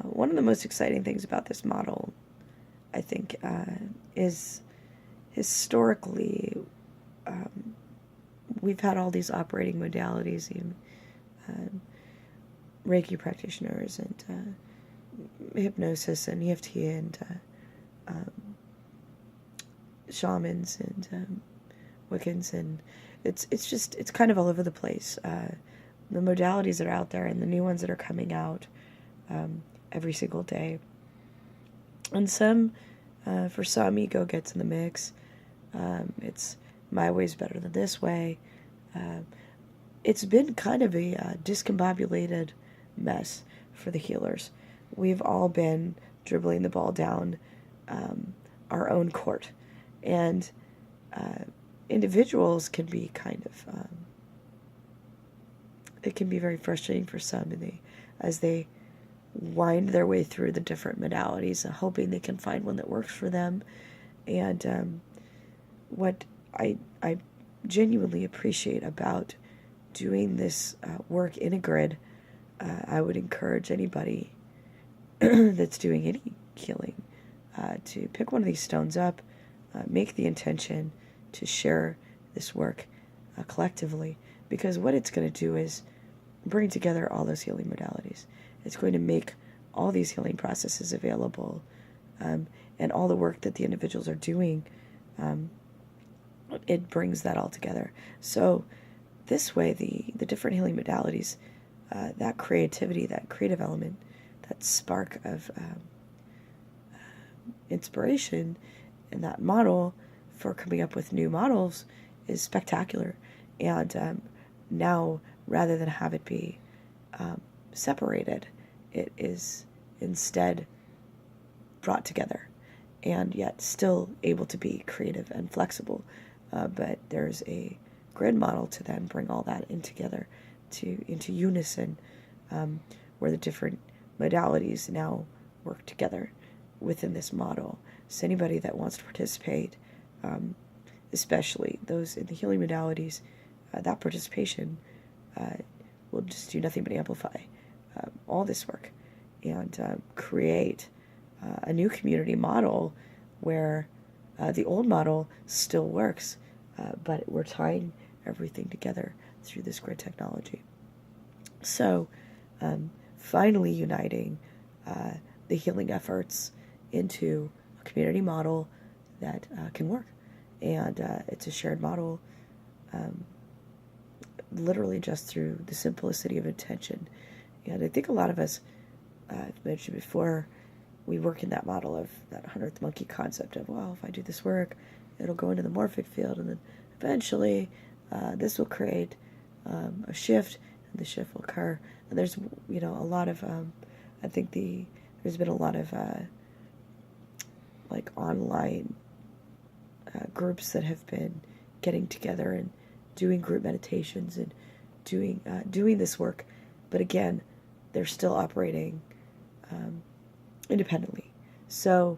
one of the most exciting things about this model, I think, is historically we've had all these operating modalities, Reiki practitioners and hypnosis and EFT and shamans and Wiccans, and it's kind of all over the place. The modalities that are out there and the new ones that are coming out every single day. And for some, ego gets in the mix. It's my way's better than this way. It's been kind of a discombobulated mess for the healers. We've all been dribbling the ball down our own court. And individuals can be kind of, it can be very frustrating for some, and as they wind their way through the different modalities, hoping they can find one that works for them. And what I genuinely appreciate about doing this work in a grid, I would encourage anybody that's doing any healing to pick one of these stones up, make the intention to share this work collectively, because what it's going to do is bring together all those healing modalities. It's going to make all these healing processes available, and all the work that the individuals are doing, it brings that all together. So this way, the different healing modalities, that creativity, that creative element, that spark of inspiration, and that model for coming up with new models is spectacular. And now, rather than have it be separated, it is instead brought together, and yet still able to be creative and flexible. But there's a grid model to then bring all that in together into unison, where the different modalities now work together within this model. So anybody that wants to participate, especially those in the healing modalities, that participation will just do nothing but amplify all this work and create a new community model where the old model still works, but we're tying everything together through this grid technology. So finally uniting the healing efforts into a community model that can work. And it's a shared model, literally just through the simplicity of intention. And I think a lot of us, I've mentioned before, we work in that model of that 100th monkey concept of, well, if I do this work, it'll go into the morphic field, and then eventually this will create a shift, and the shift will occur. And there's, a lot of, I think there's been a lot of like online groups that have been getting together and doing group meditations and doing this work, but again, they're still operating independently. So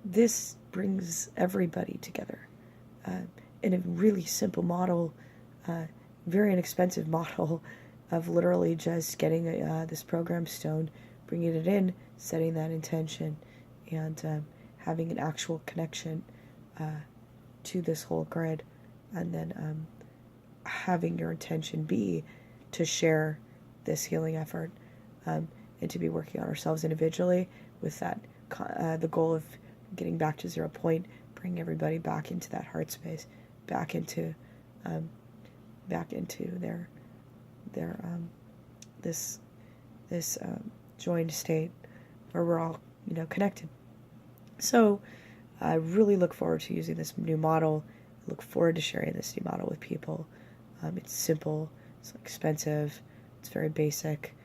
this brings everybody together in a really simple model, very inexpensive model of literally just getting this program stone, bringing it in, setting that intention, and having an actual connection to this whole grid, and then having your intention be to share this healing effort, and to be working on ourselves individually with that the goal of getting back to 0 point, bringing everybody back into that heart space, back into their this joined state where we're all connected. So I really look forward to using this new model. I look forward to sharing this new model with people. It's simple, it's expensive, it's very basic,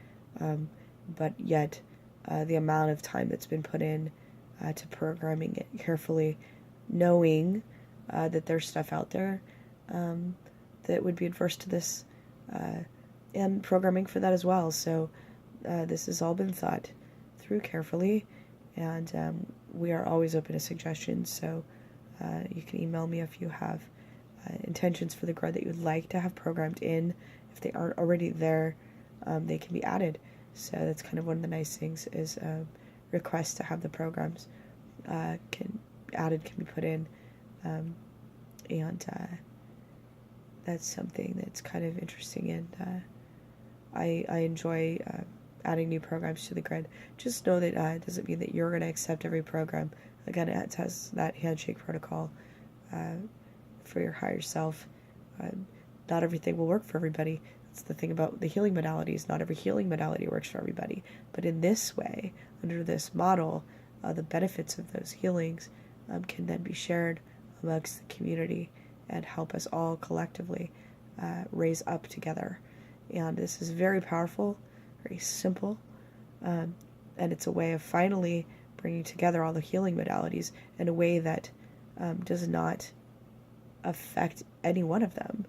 but yet the amount of time that's been put in to programming it carefully, knowing that there's stuff out there that would be adverse to this, and programming for that as well. So this has all been thought through carefully, and we are always open to suggestions. So you can email me if you have intentions for the grid that you would like to have programmed in. If they aren't already there, they can be added. So that's kind of one of the nice things is requests to have the programs can be put in, and that's something that's kind of interesting, and I enjoy adding new programs to the grid. Just know that it doesn't mean that you're going to accept every program. Again, it has that handshake protocol for your higher self. Not everything will work for everybody. That's the thing about the healing modalities. Not every healing modality works for everybody. But in this way, under this model, the benefits of those healings can then be shared amongst the community and help us all collectively raise up together. And this is very powerful, very simple, and it's a way of finally bringing together all the healing modalities in a way that does not affect any one of them,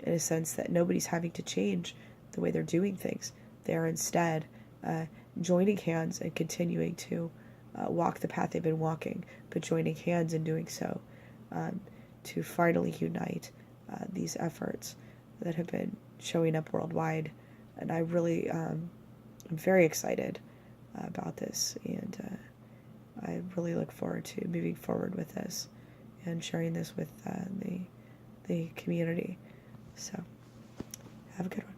in a sense that nobody's having to change the way they're doing things. They're instead joining hands and continuing to walk the path they've been walking, but joining hands in doing so to finally unite these efforts that have been showing up worldwide. And I really am very excited about this, and I really look forward to moving forward with this and sharing this with the community. So have a good one.